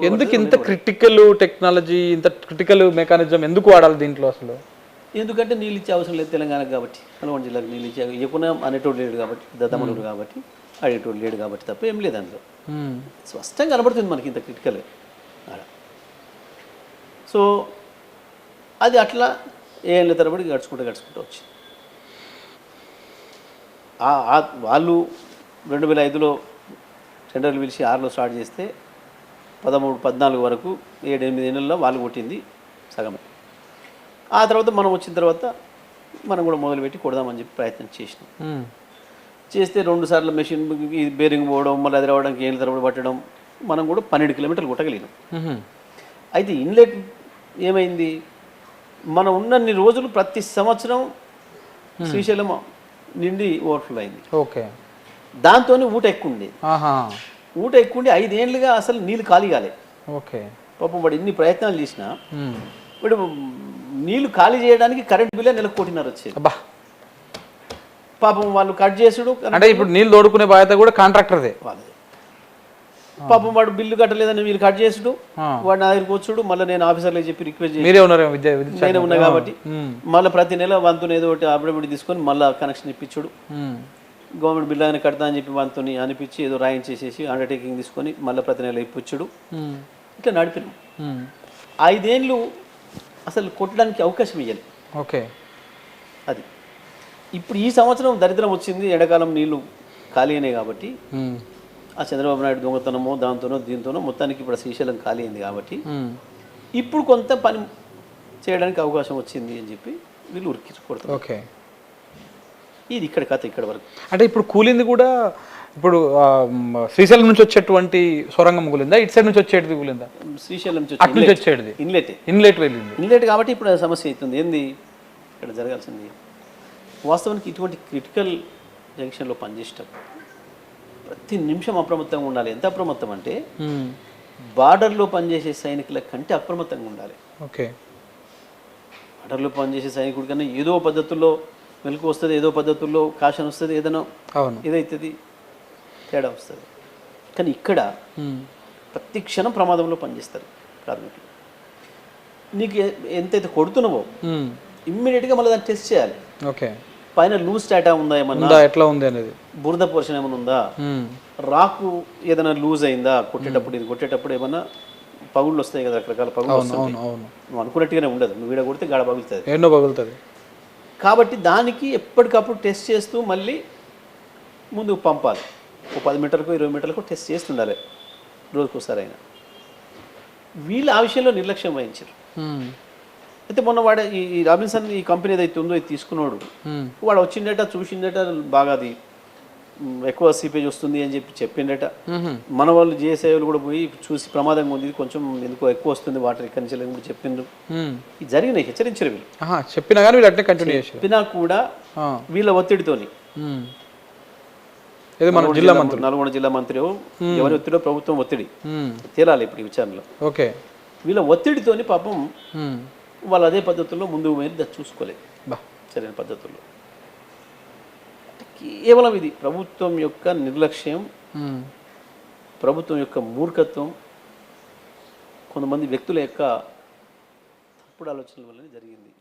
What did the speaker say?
ఎందుకు ఇంత critical technology, ఇంత క్రిటికల్ మెకానిజం ఎందుకు వాడాలి దీంట్లో అసలు? ఎందుకంటే నీళ్ళు ఇచ్చే అవసరం లేదు తెలంగాణకు కాబట్టి, నల్గొండ జిల్లాకు నీళ్ళు ఇచ్చే ఎక్కువ అనేటోడు లేడు కాబట్టి, దద్దమనుడు కాబట్టి, అడిగేటోడు లేడు కాబట్టి తప్ప ఏం లేదు అందులో. స్పష్టంగా కనబడుతుంది మనకి ఇంత క్రిటికల్. సో అది అట్లా ఏళ్ళ తరబడి గడుచుకుంటూ వచ్చింది. వాళ్ళు 2005లో టెండర్లు పిలిచి 6లో స్టార్ట్ చేస్తే 13-14 వరకు 7-8 నెలల్లో వాళ్ళు కొట్టింది సగమే. ఆ తర్వాత మనం వచ్చిన తర్వాత మనం కూడా మొదలుపెట్టి కొడదామని చెప్పి ప్రయత్నం చేసినాం. చేస్తే 2 సార్లు మెషిన్ బేరింగ్ పోవడం, మళ్ళీ అది రావడానికి ఏళ్ళ తరబడి పట్టడం, మనం కూడా 12 కిలోమీటర్లు కొట్టగలిగినాం. అయితే ఇన్లెట్ ఏమైంది, మనం ఉన్నన్ని రోజులు ప్రతి సంవత్సరం శ్రీశైలం నిండి ఓవర్ఫ్లో అయింది. ఓకే. దాంతో ఊట ఎక్కువ ఉండేది. ఊట ఎక్కువ ఉండి 5 ఏళ్ళుగా అసలు నీళ్ళు ఖాళీ కాలే. ఓకే. పాపం వాడు ఇన్ని ప్రయత్నాలు చేసినా వాడు నీళ్లు ఖాళీ చేయడానికి కరెంట్ బిల్లే నెలకు 1.5 కోటి వచ్చేది. పాపం వాళ్ళు కట్ చేసుడు, అంటే ఇప్పుడు నీళ్ళు తోడుకునే బాధ్యత కూడా కాంట్రాక్టర్దే వాళ్ళది. పాపం వాడు బిల్లు కట్టలేదని వీళ్ళు కట్ చేసుడు, వాడు నా దగ్గరికి వచ్చుడు, మళ్ళీ నేను ఆఫీసర్లకు చెప్పి రిక్వెస్ట్ చేసి, నేనే ఉన్నా కాబట్టి మళ్ళీ ప్రతి నెల వంతుని ఏదో ఒకటి అప్పుడప్పుడు తీసుకొని మళ్ళీ కనెక్షన్ ఇప్పించుడు, గవర్నమెంట్ బిల్లు ఆయన కడతా అని చెప్పి వంతుని అనిపించి ఏదో రాయించేసేసి అండర్టేకింగ్ తీసుకొని మళ్ళీ ప్రతి నెల ఇప్పించుడు, ఇట్లా నడిపినాం. 5 ఏళ్ళు అసలు కొట్టడానికి అవకాశం ఇవ్వాలి. ఓకే. అది ఇప్పుడు ఈ సంవత్సరం దరిద్రం వచ్చింది, ఎండాకాలం నీళ్లు ఖాళీ అయినాయి కాబట్టి, ఆ చంద్రబాబు నాయుడు దొంగతనమో దాంతోనో దీంతోనో మొత్తానికి ఇప్పుడు శ్రీశైలం ఖాళీ అయింది కాబట్టి ఇప్పుడు కొంత పని చేయడానికి అవకాశం వచ్చింది అని చెప్పి వీళ్ళు ఉరికి కొడతారు. ఓకే. ఇది ఇక్కడ కథ ఇక్కడ వరకు. అంటే ఇప్పుడు కూలింది కూడా ఇప్పుడు శ్రీశైలం నుంచి వచ్చేటువంటి సొరంగం కూలిందా, ఇటు సైడ్ నుంచి వచ్చేది కూలిందా? శ్రీశైలం నుంచి వచ్చేది ఇన్లెట్ వెళ్ళింది. ఇన్లెట్ కాబట్టి ఇప్పుడు సమస్య అవుతుంది. ఏంది ఇక్కడ జరగాల్సింది, వాస్తవానికి ఇటువంటి క్రిటికల్ జంక్షన్లో పనిచేసేటప్పుడు ప్రతి నిమిషం అప్రమత్తంగా ఉండాలి. ఎంత అప్రమత్తం అంటే బార్డర్లో పనిచేసే సైనికుల కంటే అప్రమత్తంగా ఉండాలి. ఓకే. బార్డర్లో పనిచేసే సైనికుడి కన్నా ఏదో పద్ధతుల్లో మెలకు వస్తుంది, ఏదో పద్ధతుల్లో కాషన్ వస్తుంది, ఏదైనా ఏదైతుంది తేడా వస్తుంది. కానీ ఇక్కడ ప్రతి క్షణం ప్రమాదంలో పనిచేస్తారు కార్మికులు. నీకు ఎంతైతే కొడుతున్నావో ఇమ్మీడియట్గా మళ్ళీ దాన్ని టెస్ట్ చేయాలి. ఓకే. పైన లూజ్ స్టాటా ఉందా, ఏమన్నా ఎట్లా ఉంది అనేది, బురద పోర్షన్ ఏమైనా ఉందా, రాకు ఏదైనా లూజ్ అయిందా, కొట్టేటప్పుడు ఏమన్నా పగుళ్ళు వస్తాయి కదా, రకరకాల పగుళ్ళు వస్తాయి. నువ్వు అనుకున్నట్టుగానే ఉండదు, నువ్వు వీడ కొడితే గాడ పగులుతుంది. కాబట్టి దానికి ఎప్పటికప్పుడు టెస్ట్ చేస్తూ మళ్ళీ ముందుకు పంపాలి. 10 మీటర్లకు 20 మీటర్లకు టెస్ట్ చేస్తుండాలి రోజుకోసారి అయినా. వీళ్ళు ఆ విషయంలో నిర్లక్ష్యం వహించారు. అయితే మొన్న వాడు ఈ రాబిన్సన్ ఈ కంపెనీ ఏదైతే ఉందో ఇది తీసుకున్నాడు, వాడు వచ్చిండట, చూసిండట, బాగా అది ఎక్కువ సీపేజ్ వస్తుంది అని చెప్పి చెప్పిండట. మన వాళ్ళు జిఎస్ఐలు కూడా పోయి చూసి ప్రమాదంగా ఉంది, కొంచెం ఎందుకో ఎక్కువ వస్తుంది వాటర్ ఇక్కడి నుంచి కూడా చెప్పిండ్రు. ఇది జరిగినాయి, హెచ్చరించారు వీళ్ళు. చెప్పినా కానీ వీళ్ళు అట్నే కంటిన్యూ చేశారు. చెప్పినా కూడా వీళ్ళ ఒత్తిడితోని నల్గొండ జిల్లా మంత్రి ఎవరి ఒత్తిడో ప్రభుత్వం ఒత్తిడి తేలాలి ఇప్పుడు ఈ విచారణలో. ఓకే. వీళ్ళ ఒత్తిడితోని పాపం వాళ్ళు అదే పద్ధతుల్లో ముందుకు పోయి చూసుకోలేదు సరైన పద్ధతుల్లో. కేవలం ఇది ప్రభుత్వం యొక్క నిర్లక్ష్యం, ప్రభుత్వం యొక్క మూర్ఖత్వం, కొంతమంది వ్యక్తుల యొక్క తప్పుడు ఆలోచనల వల్లనే జరిగింది.